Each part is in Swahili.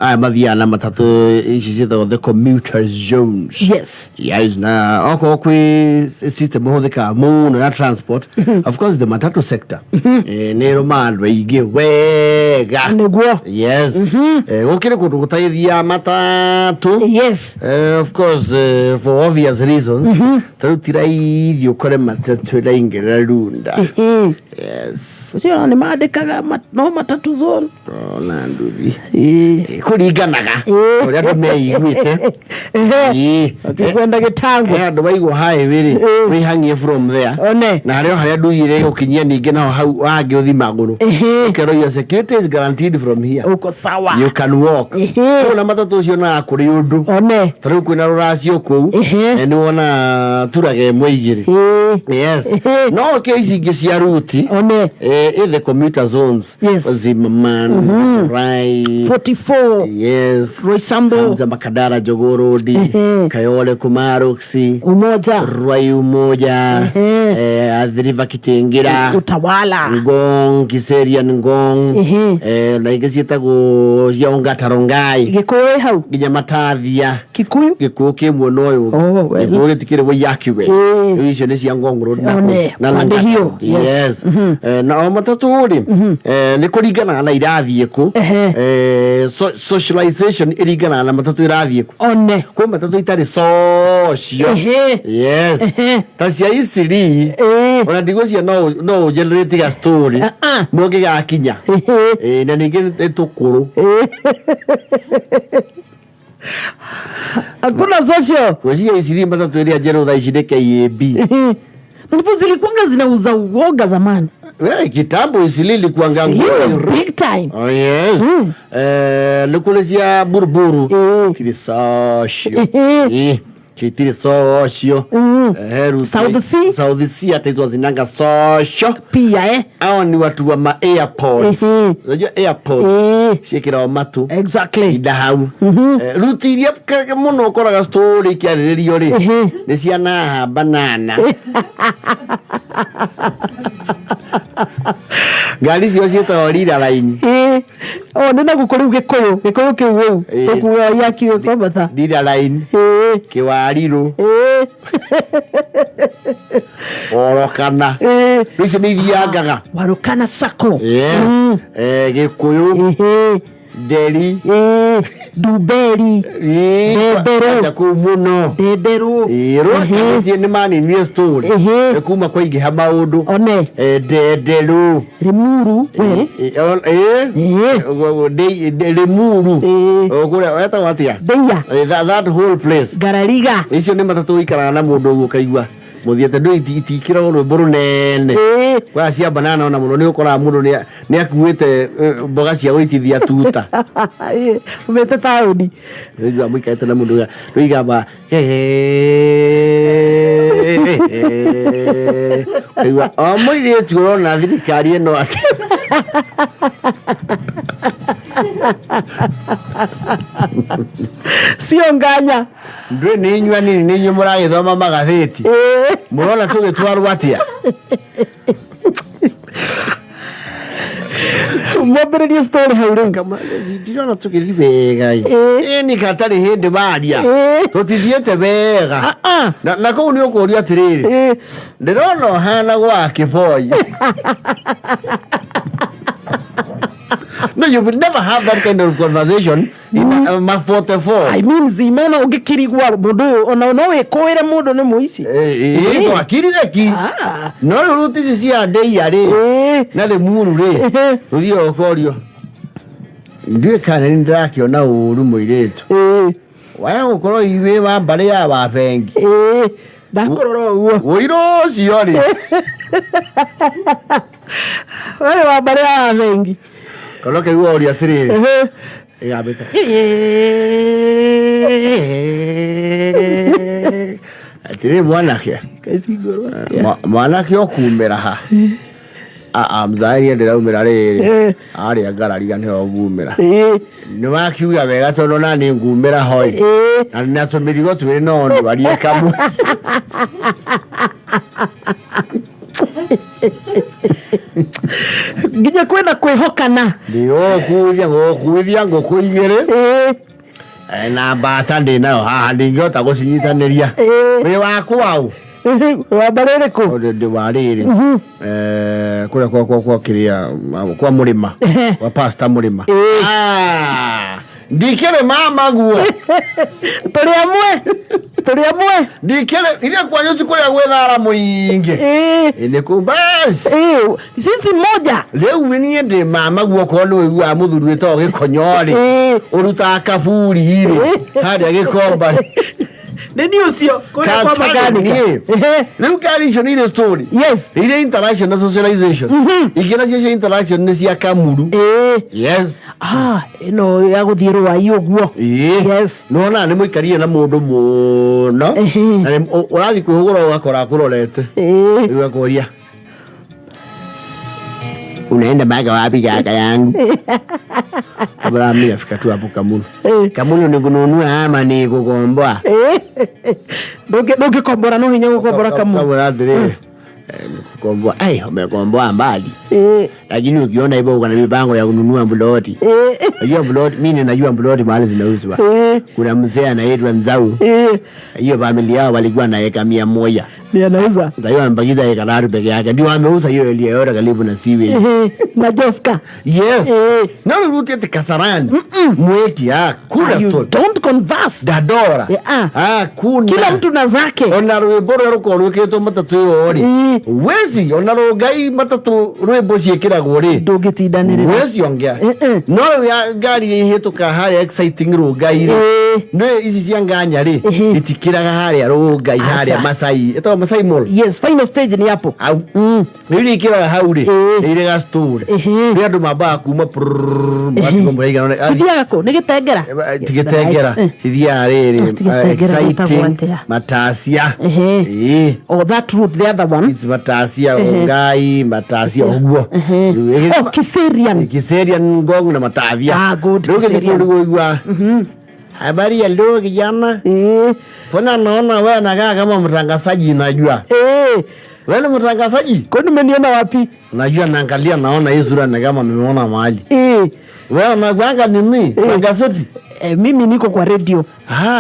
mathiana matatu ici cietagwo the commuter zones. Yes. Yes, na oko kwi system hothika muno ya transport. Of course the matatu sector. Nero mandu aige wega. Niguo. Yes. Gukire kundu gutaithia matatu. Yes. Of course for obvious reasons. Tarutira irio kore matatu raingera runda. Yes. Sio ni maandikaga no matatu zone. Na nduthi. Kuringanaga uria andu meiguite atikwenda gitango andu baigwo highway ri wihangie from there na hario haria nduire gukinyia ninge naho hau wangi uthi maguru ukero your security is guaranteed from here uko sawa you can walk na matatu ucio na kuri undu tariu kwina ruracio kuu ni wona turage mwigiri yes no case ingi cia ruti the commuter zones Zimmerman right 44 yes Roysambu za Makadara Jogoo Road Kayole Kumaroksi Ruai Umoja Adhiriva Kitengera Utawala Ngong Kiseria Ngong na igecietagwo cia Ongatarongai Gikuyu hau Ginyamatathia Gikuyu kimwe noyo Gikuyu gitikirwo yakiwe icio ni cia Ngong Road na hiyo yes na matatu ri ni kuringana na irathie ku socialization iringana na matatu irathie ku kwa matatu itari socio yes ta cia isiri ona ndigũcia no generate ga story moge gakinya na ninge etukuru hakuna social kwa isiri matatu iria jero tha ici ni KAB ndipo zilikuwa zinauza uoga zamani. Kitambo isilili kuanga big time. Oh yes. Lukulezia buruburu. Kiri sashio. Chitiri sashio. South Sea ataitwa zinanga sashio. Pia hao ni watu wa ma airports. Unajua airports. Siekira matu. Exactly. Idahau. Rutiria muno koraga story kiariririo ri. Ni ciana banana. Ngari cio cietagwo rira line nina gukuru gikuyu kiu tukuwa yaki kwa bata rira line kiwariru orokana ricio ni thiangaga warukana sako yes gikuyu Deri Duberi Dedero kumuno Dedero Roka ni mani ni story kuma kwa ingi ha maundu Dedero Rimuru Rimuru ogura weta watia that whole place Garariga icio ni matatu ikara na mundu gukaigwa muthiete ndu itikira rwimbo runene kwa cia banana ona muno ni ukora mundu ni akuite mboga cia guitithia tuta umete tauni ndio amwikaite na mundu ruigamba aiwa amwire turona thirikari eno ati sio nganya ndwe ni nywa ni nyu muragithoma magatheti murona tugitwarwa atia Mobile story haure kama ndirona tugithi wega ni katari hindi baria tutithiete wega na ko ni ukuria atiriri ndirona hana gwa kiboi No, you will never have that kind of conversation in my 44. I mean, zimena ugikirigwa mundu ona no wekoire mundu ni muici. To akirire ki. No ruti cia ndei ari. Na le muru ri. Uthio okorio. Ndiye kana ndakiona uru muiretu. Wa ukoro iwe wa mbare ya ba bengi. Ndakororo uo. Woiro ciori. Wewe wa mbare ya bengi. Koloke uo ori atiriri. Igabeta. Atire mwanake. Kasigoro. Mwanake okumera ha. Mzairi ndira umera riri. Ari agararia ni ogumera. Ni wakiuga wega tono na ni ngumera hoi. Na ni atumirigo twiri no ndo bari kamu. nginya kwenda kwihokana ndio kuithia ngũkũ na mbata ndĩ nayo haha ndingĩhota gũcinyithanĩria wĩ waku wabarĩrĩkũ ndĩ warĩrĩ kũrĩa kwa kĩrĩa kwa mũrĩma wa pasta mũrĩma ndikĩrĩ mama guo tũrĩ amwe ndikĩrĩ iria kwanyu ti kũrĩa gwĩ thara mũingĩ nĩ kũ basi sisi moja rĩu niĩ ndĩ mama guo korwo nĩ ũiguaga mũthuri wĩtagwo Gĩkonyo-rĩ ũrutaga kaburi-rĩ harĩa Gĩkomba nini ucio kũrĩa kwa makanika rĩu ngari icio nĩ irĩ story irĩ interaction na socialization ingĩ nacio cia interaction nĩ cia kamuru yes ĩno ya gũthiĩ rũai ũguo yes nona nĩ mũikarire na mũndũ mũno na ũrathiĩ kwĩhũgũra ũgakora akũrorete ũgakoria unaenda maga wapi kaka yangu kabla mimi nafika tu hapo Kamulu ni kununua ama ni kukomboa doge kombora no hinya kukombora Kamulu kukomboa umekomboa mbali lakini ukiona hivyo uko na mipango ya kununua ploti hiyo ploti mimi najua ploti mahali zinauzwa kuna mzee anaitwa Nzau hiyo familia yao walikuwa na eka 100 ni anauza ndio ambagiza eka 3 peke yake ndio ameuza hiyo ile yote karibu na siwe na Joska yes na ruti ati Kasarani mweki kuna story don't converse dadora kuna kila mtu na zake ona rwimbo ruko rwiketo matatu yori wezi ona rugai matatu rwimbo ciekiragwo ri ndũngĩtindanĩrĩra wezi ongea no ya ngari ihituka haria exciting rugai ri no ici cia nganya ri itikiraga haria rugai haria Masai eto Masai Mall yes final stage ni hapo au ni ikiraga hau ri ire ga story ri andu mamba kuma mwati komuraiga none sidiaga ko nigitengera tigitengera ithia riri exciting matasia that route the other one it's matasia ngai matasia uguo Kiserian ngong na matavia good Kiserian habari ya leo kijana mbona naona wewe unakaa kama mtangazaji najua wewe ni mtangazaji kwani umeniona wapi najua naangalia naona hii sura ni kama nimeona mahali wewe unakuanga nini kwa gazeti mimi niko kwa radio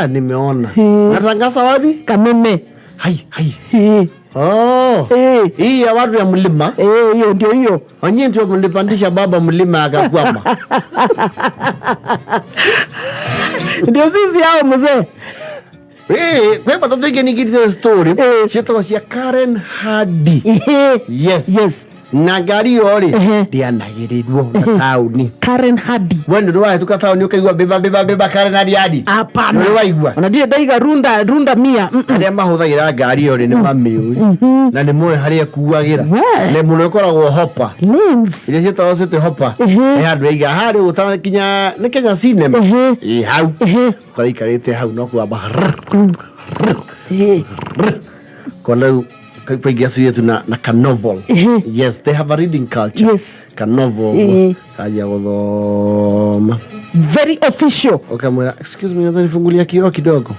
nimeona natangaza wapi Kameme hai hii ya watu ya mlima hiyo ndio hiyo onye ndio mlipandisha baba mlima akakwama ndio sisi hao mzee kwa matatu yake ni kitu story chito cia Karen Hadi yes na ngari yori ndianagirirwo na tauni Karen Hadi wewe ndio wae tuka tauni ukaigua beba Karen Hadi hapana ndio waigua unajua daiga runda 100 aria mahuthagira ngari yori ni mamiu na ni moyo haria kuagira ne muno koragwo hopper lens ile chito osete hopper andu aiga hari utana kinya ni Kenya cinema hau karikarite hau no kwa bahar kolau kaipagia na novel yes they have a reading culture novel kaja gothoma very official okamwira excuse me nataka nifungulia kioo kidogo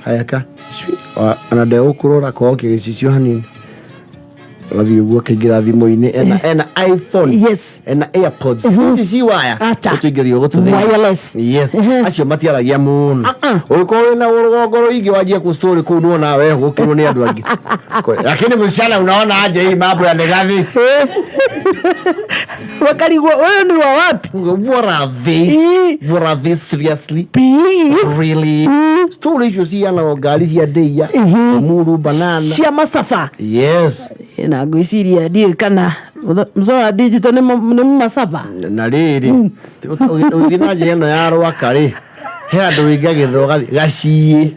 hayaka anadai ukurora kwa kigicicio hanini wathi uguo kaingira thimo-ini ena iPhone ena AirPods ici si waya utuingirio gututhi wireless acio matiaragia muno uko na urugongo ruingi wajia ku story ku nuona wewe gukirwo ni andu angi lakini msichana unaona aje hii mambo ya negathi wakarigwo wewe ni wa wapi what are they seriously please really story hizo si ana gari cia ndeia muru banana cia masafa yes na gwiciria ndie kana mzoa digital ni masafa na riri uthina je no ya rwaka ri he andu wingagirwo gaciĩ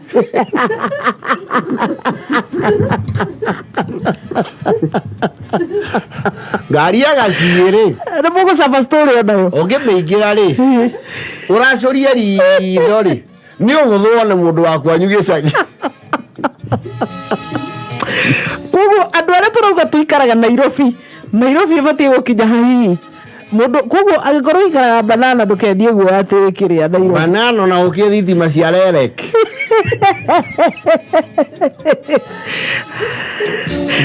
ngari ya gaciĩ ri ni mugo safa story onayo ũngĩmĩingĩra ri ũracoria ritho ri ni ũgũthwo nĩ mũndũ wa kwanyu gĩcagi koguo andu aria turauga tuikaraga Nairobi ibatie gukinya hihi mundu koguo agikorwo ikaraga banana ndukendie guo ati kiria Nairobi banana na ukie thitima cia rerek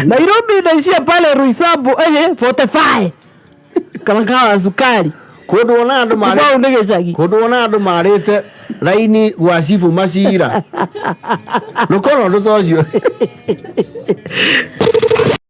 Nairobi ndaisia pale Ruisabu 45 kana kawa sukari kundu ona andu mari kwa ndege cagi kundu ona andu marite laini gwa cibu macira nukono ndu tocio